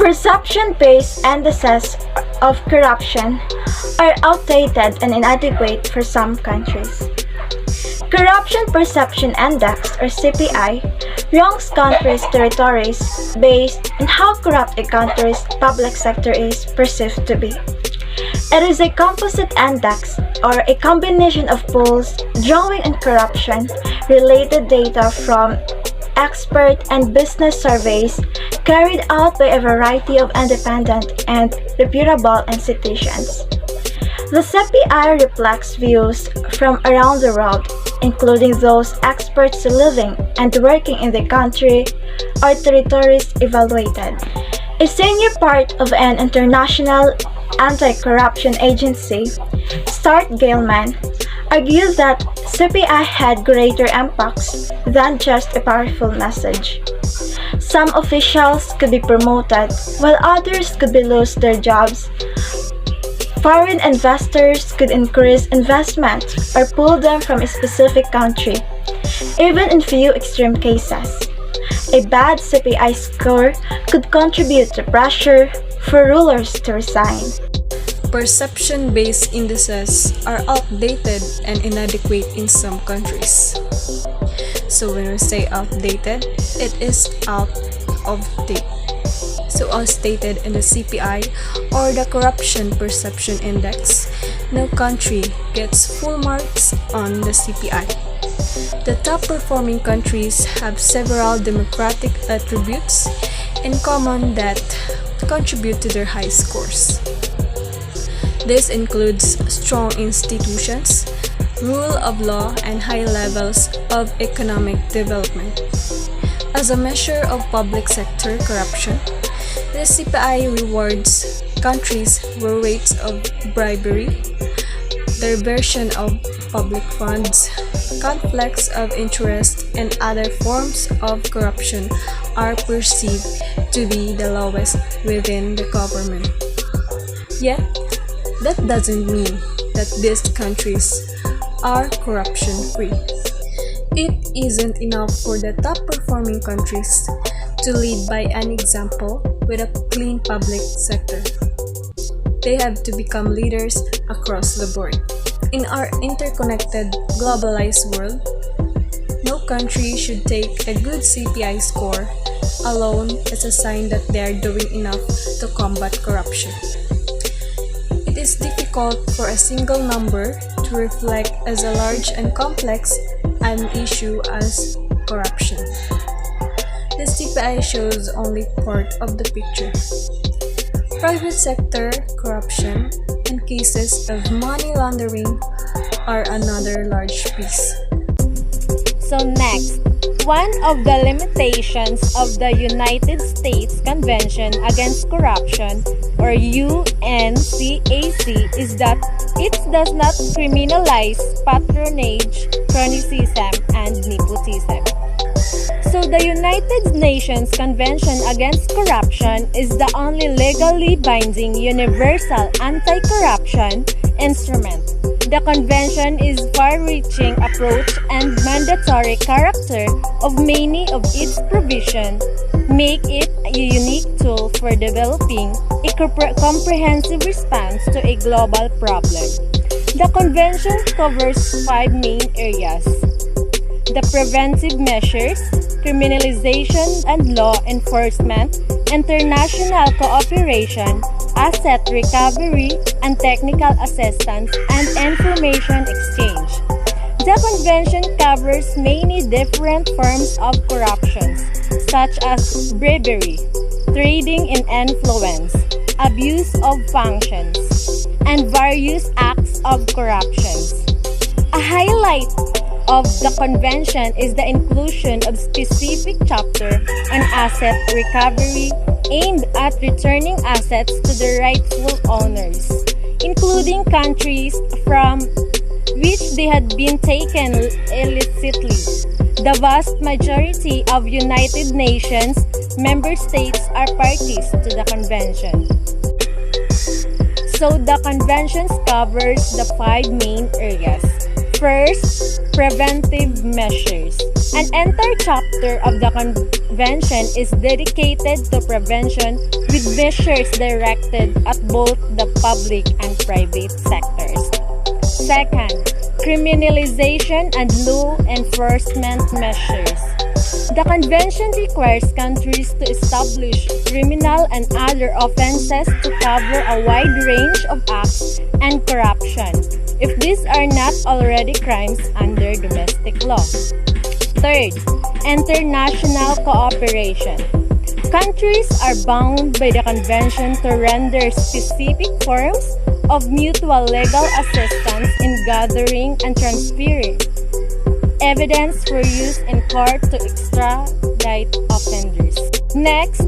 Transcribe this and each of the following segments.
Perception-based indices of corruption are outdated and inadequate for some countries. Corruption Perception Index or CPI ranks countries' territories based on how corrupt a country's public sector is perceived to be. It is a composite index or a combination of polls drawing on corruption-related data from expert and business surveys carried out by a variety of independent and reputable institutions. The CPI reflects views from around the world, including those experts living and working in the country or territories evaluated. A senior part of an international anti-corruption agency, Start Galeman, argued that CPI had greater impacts than just a powerful message. Some officials could be promoted, while others could lose their jobs. Foreign investors could increase investment or pull them from a specific country, even in few extreme cases. A bad CPI score could contribute to pressure for rulers to resign. Perception-based indices are outdated and inadequate in some countries. So when we say outdated, it is out of date. So as stated in the CPI or the Corruption Perception Index, no country gets full marks on the CPI. The top performing countries have several democratic attributes in common that contribute to their high scores. This includes strong institutions, rule of law, and high levels of economic development. As a measure of public sector corruption, the CPI rewards countries where rates of bribery, diversion of public funds, conflicts of interest, and other forms of corruption are perceived to be the lowest within the government. Yet, that doesn't mean that these countries are corruption-free. It isn't enough for the top-performing countries to lead by an example with a clean public sector. They have to become leaders across the board. In our interconnected, globalized world, no country should take a good CPI score alone as a sign that they are doing enough to combat corruption. It is difficult for a single number to reflect as a large and complex an issue as corruption. The CPI shows only part of the picture. Private sector corruption and cases of money laundering are another large piece. So next, one of the limitations of the United States Convention Against Corruption, or UNCAC, is that it does not criminalize patronage, cronyism, and nepotism. So the United Nations Convention Against Corruption is the only legally binding universal anti-corruption instrument. The convention is far-reaching approach and mandatory character of many of its provisions make it a unique tool for developing a comprehensive response to a global problem. The convention covers 5 main areas: the preventive measures, criminalization and law enforcement, international cooperation, asset recovery, and technical assistance and information exchange. The convention covers many different forms of corruption, such as bribery, trading in influence, abuse of functions, and various acts of corruption. A highlight of the convention is the inclusion of specific chapter on asset recovery aimed at returning assets to the rightful owners, including countries from which they had been taken illicitly. The vast majority of United Nations member states are parties to the convention. So the convention covers the 5 main areas. First, preventive measures. An entire chapter of the convention is dedicated to prevention with measures directed at both the public and private sectors. Second, criminalization and law enforcement measures. The convention requires countries to establish criminal and other offenses to cover a wide range of acts and corruption, if these are not already crimes under domestic law. Third, international cooperation. Countries are bound by the convention to render specific forms of mutual legal assistance in gathering and transferring evidence for use in court to extradite offenders. Next,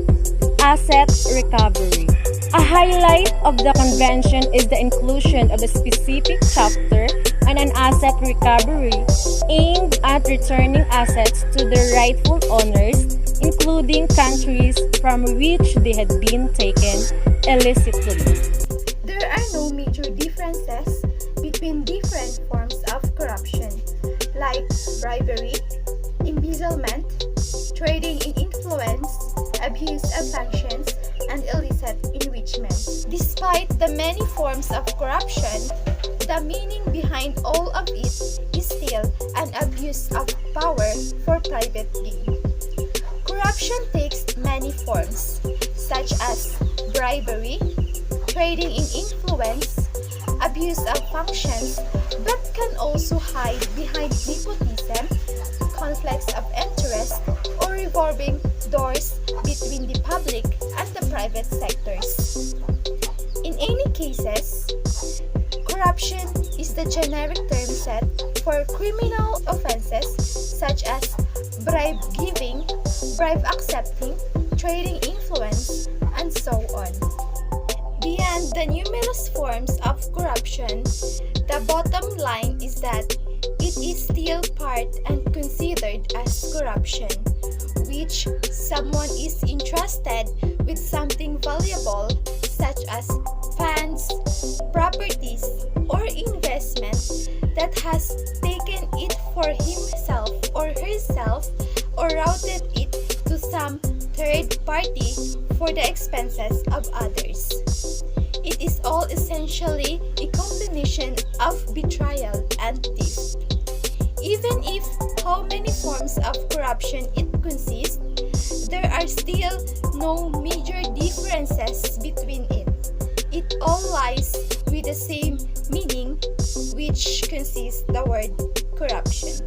asset recovery. A highlight of the convention is the inclusion of a specific chapter on an asset recovery aimed at returning assets to their rightful owners, including countries from which they had been taken illicitly. There are no major differences between different forms of corruption, like bribery, embezzlement, trading in influence, abuse of functions, and illicit enrichment. Despite the many forms of corruption, the meaning behind all of it is still an abuse of power for private gain. Corruption takes many forms, such as bribery, trading in influence, abuse of functions, but can also hide behind nepotism, conflicts of interest, or revolving doors between the public and the private sectors. In any cases, corruption is the generic term set for criminal offenses such as bribe giving, bribe accepting, trading influence, and so on. Beyond the numerous forms of corruption, the bottom line is that it is still part and considered as corruption, which someone is entrusted with something valuable such as funds, properties, or investments that has taken it for himself or herself or routed it to some third party for the expenses of others. It is all essentially a combination of betrayal and theft. Even if how many forms of corruption it consists, there are still no major differences between it. It all lies with the same meaning, which consists the word corruption.